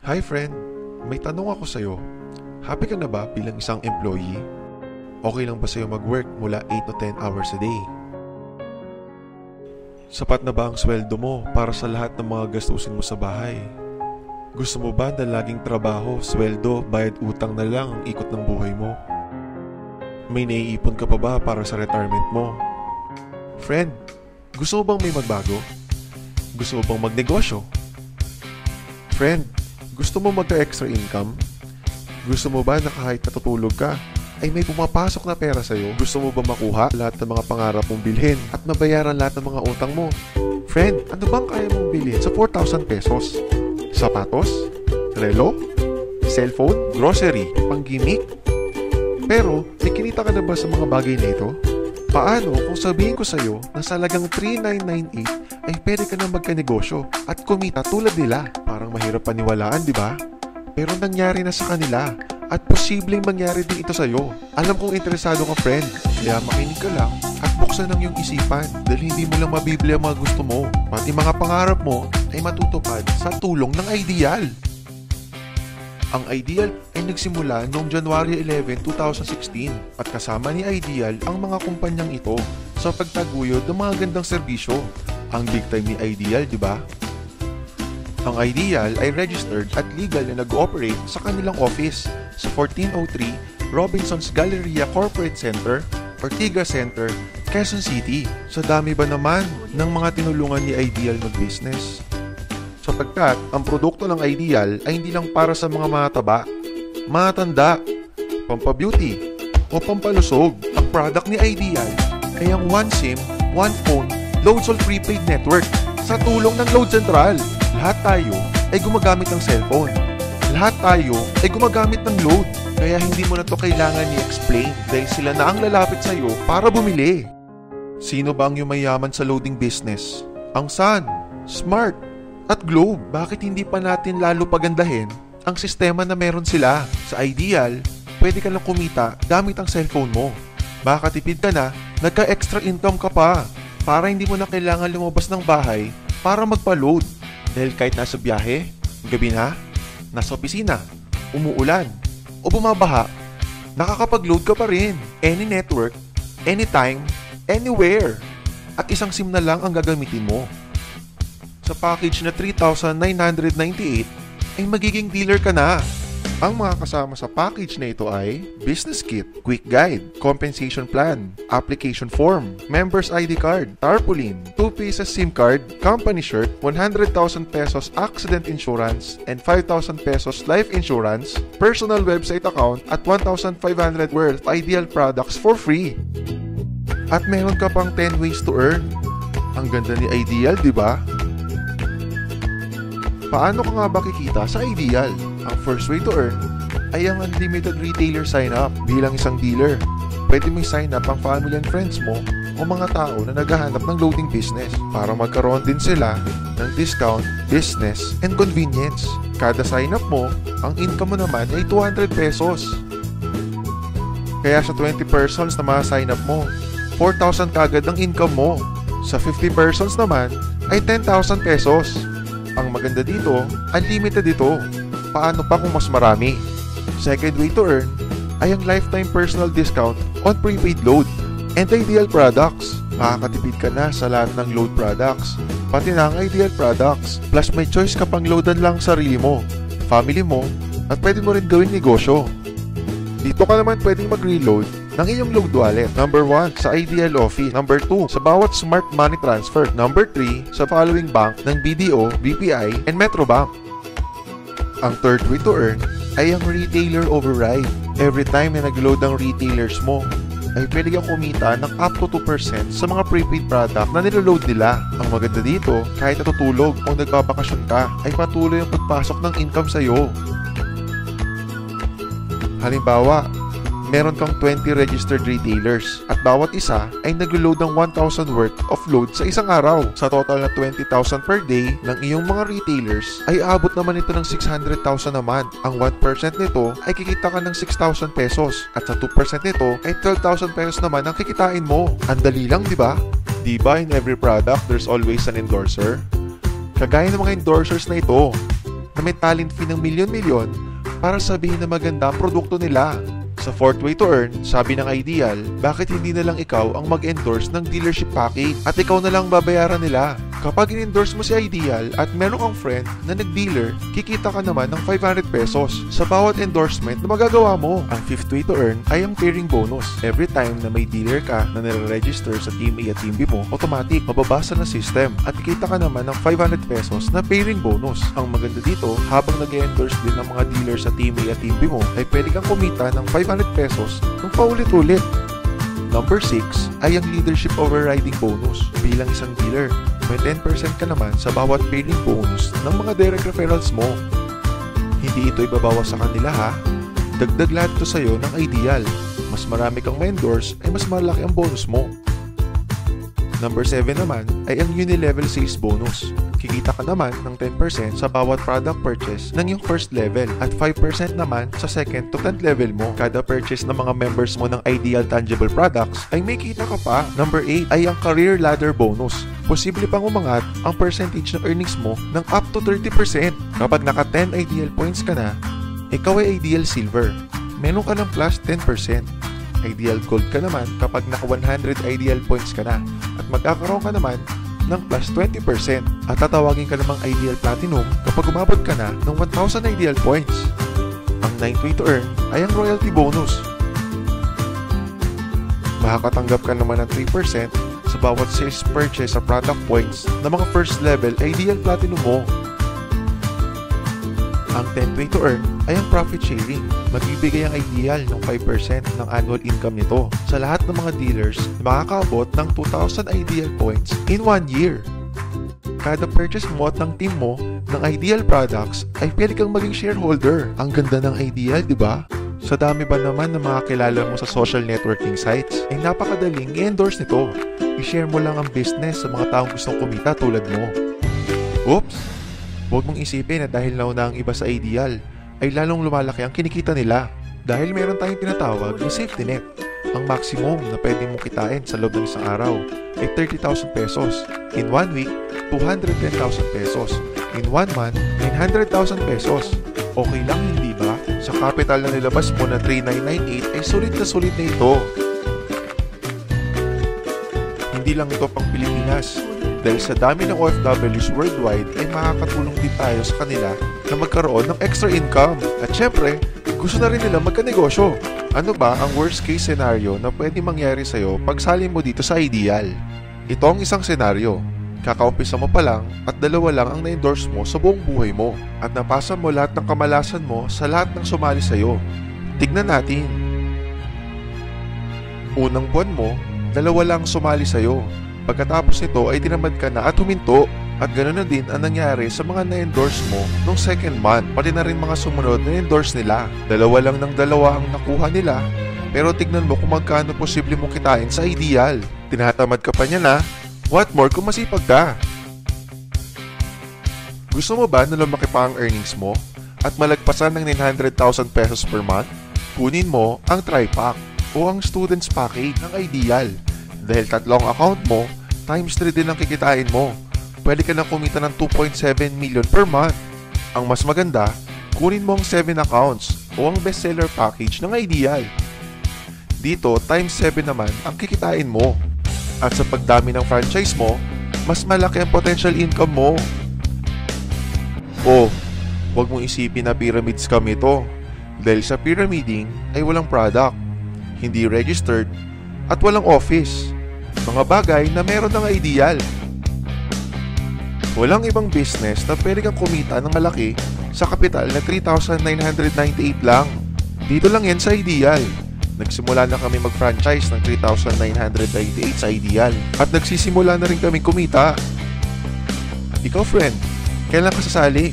Hi friend, may tanong ako sa'yo. Happy ka na ba bilang isang employee? Okay lang ba sa'yo mag-work mula 8 to 10 hours a day? Sapat na ba ang sweldo mo para sa lahat ng mga gastusin mo sa bahay? Gusto mo ba na laging trabaho, sweldo, bayad utang na lang ang ikot ng buhay mo? May naiipon ka pa ba para sa retirement mo? Friend, gusto mo bang may magbago? Gusto mo bang magnegosyo? Friend, gusto mo magka-extra income? Gusto mo ba na kahit natutulog ka, ay may pumapasok na pera sa'yo? Gusto mo ba makuha lahat ng mga pangarap mong bilhin at mabayaran lahat ng mga utang mo? Friend, ano bang kaya mong bilhin sa 4,000 pesos? Sapatos? Relo? Cellphone? Grocery? Panggimik? Pero, may kinita ka na ba sa mga bagay na ito? Paano kung sabihin ko sa'yo na sa halagang 3,998 ay pwede ka na magkanegosyo at kumita tulad nila? Parang mahirap paniwalaan, di ba? Pero nangyari na sa kanila at posibleng mangyari din ito sa'yo. Alam kong interesado ka, friend, kaya makinig ka lang at buksan ang iyong isipan dahil hindi mo lang mabibili ang mga gusto mo. Pati mga pangarap mo ay matutupad sa tulong ng Ideal. Ang Ideal ay nagsimula noong January 11, 2016 at kasama ni Ideal ang mga kumpanyang ito sa pagtaguyod ng mga gandang serbisyo. Ang big time ni Ideal, di ba? Ang Ideal ay registered at legal na nag-ooperate sa kanilang office sa 1403 Robinson's Galleria Corporate Center, Ortigas Center, Quezon City. Sa dami ba naman ng mga tinulungan ni Ideal mag-business? Sapagkat ang produkto ng Ideal ay hindi lang para sa mga mataba, matanda, pampabeauty, o pampalusog. Ang product ni Ideal ay ang One SIM, One Phone, Loadsol Prepaid Network sa tulong ng Load Central. Lahat tayo ay gumagamit ng cellphone. Lahat tayo ay gumagamit ng load. Kaya hindi mo na to kailangan i-explain dahil sila na ang lalapit sa iyo para bumili. Sino ba ang yumayaman sa loading business? Ang Sun, Smart, at Globe. Bakit hindi pa natin lalo pagandahin ang sistema na meron sila? Sa Ideal, pwede ka lang kumita gamit ang cellphone mo. Makakatipid ka na, nagka-extra income ka pa para hindi mo na kailangan lumabas ng bahay para magpa-load. Dahil kahit nasa biyahe, gabi na, nasa opisina, umuulan, o bumabaha, nakakapag-load ka pa rin. Any network, anytime, anywhere. At isang SIM na lang ang gagamitin mo. Sa package na 3,998 ay magiging dealer ka na. Ang mga kasama sa package na ito ay Business Kit, Quick Guide, Compensation Plan, Application Form, Members ID Card, Tarpaulin, 2 pieces SIM Card, Company Shirt, 100,000 pesos Accident Insurance, and 5,000 pesos Life Insurance, Personal Website Account, at 1,500 worth of Ideal products for free. At meron ka pang 10 ways to earn. Ang ganda ni Ideal, di ba? Paano ka nga ba kikita sa Ideal? Ang first way to earn ay ang unlimited retailer sign-up bilang isang dealer. Pwede may sign-up ang family and friends mo o mga tao na naghahanap ng loading business para magkaroon din sila ng discount, business, and convenience. Kada sign-up mo, ang income mo naman ay 200 pesos. Kaya sa 20 persons na mga sign-up mo, 4,000 kagad ang income mo. Sa 50 persons naman ay 10,000 pesos. Ang maganda dito, unlimited ito. Paano pa kung mas marami? Second way to earn ay ang lifetime personal discount on prepaid load and Ideal products. Makakatipid ka na sa lahat ng load products, pati na ang Ideal products. Plus may choice ka pang loadan lang sarili mo, family mo, at pwede mo rin gawing negosyo. Dito ka naman pwedeng mag-reload ng iyong load wallet. Number 1, sa Ideal Office. Number 2, sa bawat smart money transfer. Number 3, sa following bank ng BDO, BPI, and Metrobank. Ang third way to earn ay ang retailer override. Every time na nag-load ang retailers mo, ay pwede kang kumita ng up to 2% sa mga prepaid product na niloload nila. Ang maganda dito, kahit natutulog o nagbabakasyon ka, ay patuloy ang pagpasok ng income sa'yo. Halimbawa, meron kang 20 registered retailers at bawat isa ay nag-load ng 1,000 worth of load sa isang araw. Sa total na 20,000 per day ng iyong mga retailers ay aabot naman ito ng 600,000 a month. Ang 1% nito ay kikita ka ng 6,000 pesos at sa 2% nito ay 12,000 pesos naman ang kikitain mo. Ang dali lang, di ba? Di ba in every product there's always an endorser? Kagaya ng mga endorsers na ito, na may talent fee ng milyon-milyon para sabihin na maganda ang produkto nila. Sa fourth way to earn, sabi ng Ideal, bakit hindi na lang ikaw ang mag-endorse ng dealership package at ikaw na lang babayaran nila? Kapag in-endorse mo si Ideal at meron kang friend na nag-dealer, kikita ka naman ng 500 pesos sa bawat endorsement na magagawa mo. Ang fifth way to earn ay ang pairing bonus. Every time na may dealer ka na nire-register sa Team A at Team B mo, automatic mababasa ng system at kikita ka naman ng 500 pesos na pairing bonus. Ang maganda dito, habang nag-endorse din ng mga dealer sa Team A at Team B mo, ay pwede kang kumita ng 500 pesos ng paulit-ulit. Number 6 ay ang leadership overriding bonus. Bilang isang dealer, may 10% ka naman sa bawat pairing bonus ng mga direct referrals mo. Hindi ito ibabawas sa kanila ha. Dagdag lahat ito sa'yo ng Ideal. Mas marami kang ma-endorse ay mas malaki ang bonus mo. Number 7 naman ay ang unilevel sales bonus. Kikita ka naman ng 10% sa bawat product purchase ng yung first level at 5% naman sa second to 10th level mo. Kada purchase ng mga members mo ng Ideal Tangible Products ay may kita ka pa. Number 8 ay ang career ladder bonus. Posible pang umangat ang percentage ng earnings mo ng up to 30%. Kapag naka 10 Ideal points ka na, ikaw ay Ideal Silver. Meron ka ng plus 10%. Ideal Gold ka naman kapag naka 100 Ideal points ka na at magkakaroon ka naman ng plus 20% at tatawagin ka namang Ideal Platinum kapag umabot ka na ng 1,000 Ideal points. Ang 9th way to earn ay ang royalty bonus. Makakatanggap ka naman ng 3% sa bawat sales purchase sa product points ng mga first level Ideal Platinum mo. Ang 10th way to earn ay ang profit sharing. Magbibigay ang Ideal ng 5% ng annual income nito sa lahat ng mga dealers na makakaabot ng 2,000 Ideal points in 1 year. Kada purchase mo at ng team mo ng Ideal products ay pwede kang maging shareholder. Ang ganda ng Ideal, di ba? Sa dami ba naman ng mga kilala mo sa social networking sites, ay napakadaling i-endorse nito. I-share mo lang ang business sa mga taong gustong kumita tulad mo. Oops! Huwag mong isipin na dahil nauna ang iba sa Ideal, ay lalong lumalaki ang kinikita nila. Dahil meron tayong tinatawag na safety net. Ang maximum na pwede mong kitain sa loob ng isang araw ay 30,000 pesos. In 1 week, 210,000 pesos. In 1 month, 900,000 pesos. Okay lang hindi ba? Sa capital na nilabas mo na 3,998 ay sulit na ito. Hindi lang ito pang Pilipinas. Dahil sa dami ng OFWs worldwide ay makakatulong din tayo sa kanila na magkaroon ng extra income. At syempre, gusto na rin nila magkanegosyo. Ano ba ang worst case scenario na pwede mangyari sa'yo pag sali mo dito sa Ideal? Ito ang isang senaryo. Kakaumpisa mo pa lang at 2 lang ang na-endorse mo sa buong buhay mo at napasa mo lahat ng kamalasan mo sa lahat ng sumali sa'yo. Tignan natin. Unang buwan mo, 2 lang sumali sa'yo. Pagkatapos nito ay tinamad ka na at huminto. At ganoon na din ang nangyari sa mga na-endorse mo nung second month. Pati na rin mga sumunod na endorse nila. 2 lang ng 2 ang nakuha nila. Pero tignan mo kung magkano posible mong kitain sa Ideal. Tinatamad ka pa niya na. What more kung masipag ka? Gusto mo ba na lumaki pa ang earnings mo at malagpasan ng 900,000 pesos per month? Kunin mo ang Tri-Pack o ang Students Package ng Ideal. Dahil 3 account mo, times 3 din ang kikitain mo. Pwede ka na kumita ng 2.7 million per month. Ang mas maganda, kunin mo ang 7 accounts o ang bestseller package ng Ideal. Dito, times 7 naman ang kikitain mo. At sa pagdami ng franchise mo, mas malaki ang potential income mo. O, huwag mong isipin na pyramid scam ito. Dahil sa pyramiding ay walang product, hindi registered, at walang office. Mga bagay na meron ng Ideal. Walang ibang business na pwede kang kumita ng malaki sa kapital na 3,998 lang. Dito lang yan sa Ideal. Nagsimula na kami mag-franchise ng 3,998 sa Ideal. At nagsisimula na rin kami kumita. Ikaw friend, kailan ka sasali?